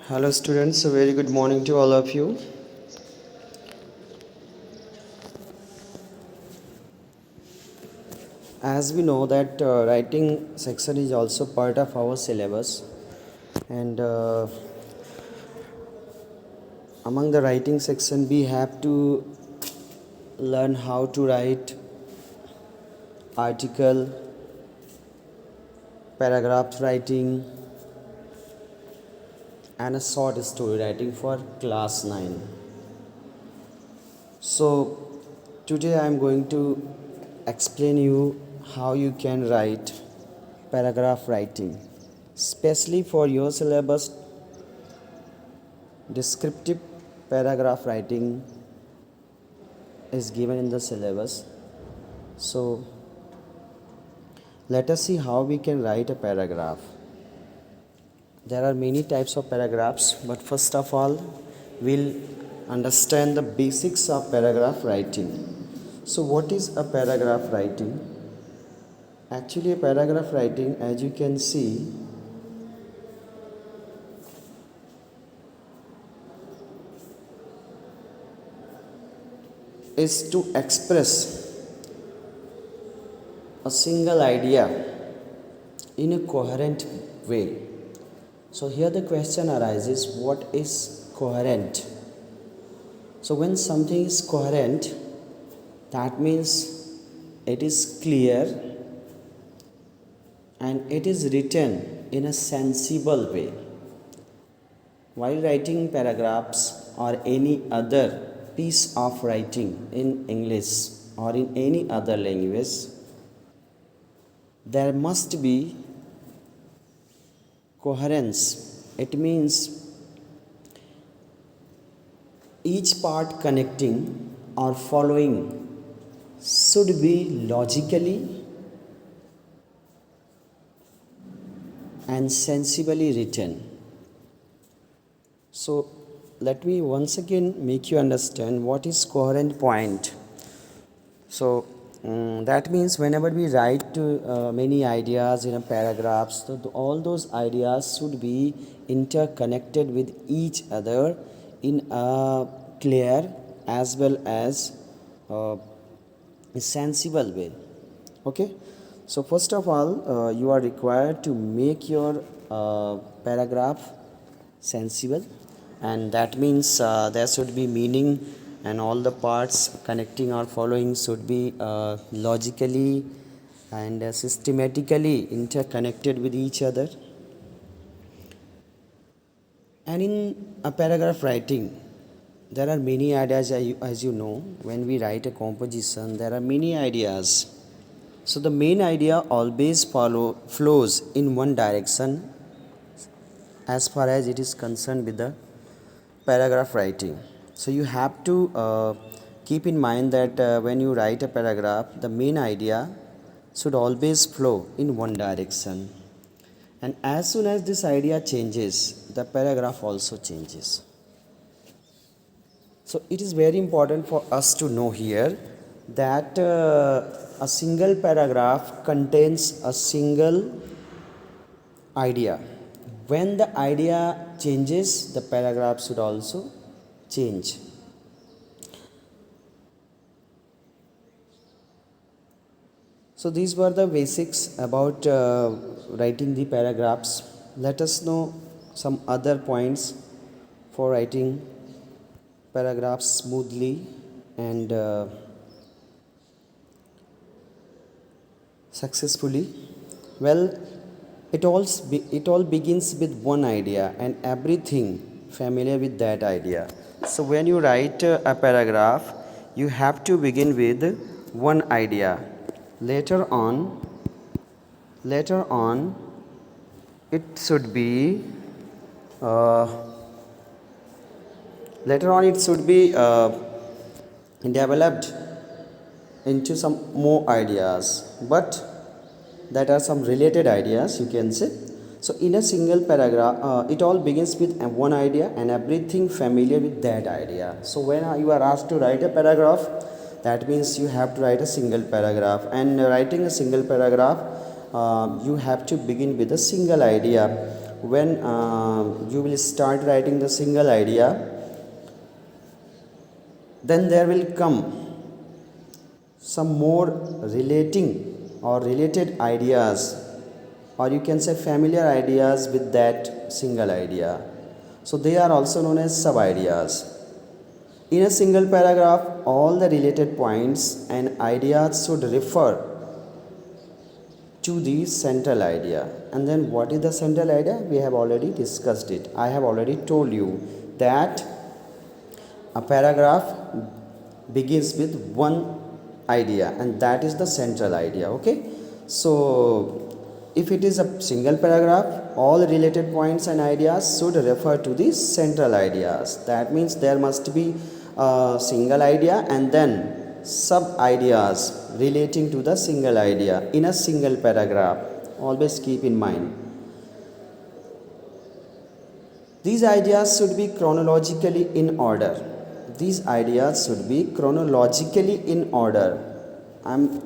Hello students, a very good morning to all of you. As we know that writing section is also part of our syllabus, and among the writing section we have to learn how to write article, paragraph writing, and a short story writing for class 9. So today I am going to explain you how you can write paragraph writing. Especially for your syllabus, descriptive paragraph writing is given in the syllabus. So let us see how we can write a paragraph. There are many types of paragraphs, but first of all we'll understand the basics of paragraph writing. So what is a paragraph writing? Actually, a paragraph writing, as you can see, is to express a single idea in a coherent way. So here the question arises, what is coherent? So when something is coherent, that means it is clear and it is written in a sensible way. While writing paragraphs or any other piece of writing in English or in any other language, there must be coherence. It means each part connecting or following should be logically and sensibly written. So let me once again make you understand what is coherent point. So that means whenever we write many ideas in a paragraph, so all those ideas should be interconnected with each other in a clear as well as a sensible way. Okay, so first of all you are required to make your paragraph sensible, and that means there should be meaning and all the parts connecting or following should be logically and systematically interconnected with each other. And in a paragraph writing, there are many ideas. As you know, when we write a composition, there are many ideas. So the main idea always flows in one direction as far as it is concerned with the paragraph writing. So you have to keep in mind that when you write a paragraph, the main idea should always flow in one direction, and as soon as this idea changes, the paragraph also changes. So it is very important for us to know here that a single paragraph contains a single idea. When the idea changes, the paragraph should also change. So these were the basics about writing the paragraphs. Let us know some other points for writing paragraphs smoothly and successfully. Well, it all begins with one idea and everything familiar with that idea. So when you write a paragraph, you have to begin with one idea. Later on it should be uh, later on it should be developed into some more ideas, but that are some related ideas, you can say. So in a single paragraph, it all begins with one idea and everything familiar with that idea. So when you are asked to write a paragraph, that means you have to write a single paragraph, and writing a single paragraph, you have to begin with a single idea. when you will start writing the single idea, then there will come some more relating or related ideas, or you can say familiar ideas with that single idea. So they are also known as sub ideas. In a single paragraph, all the related points and ideas should refer to the central idea. And then what is the central idea? We have already discussed it. I have already told you that a paragraph begins with one idea, and that is the central idea. Okay, so if it is a single paragraph, all related points and ideas should refer to the central ideas. That means there must be a single idea and then sub ideas relating to the single idea in a single paragraph. Always keep in mind. These ideas should be chronologically in order. These ideas should be chronologically in order. I'm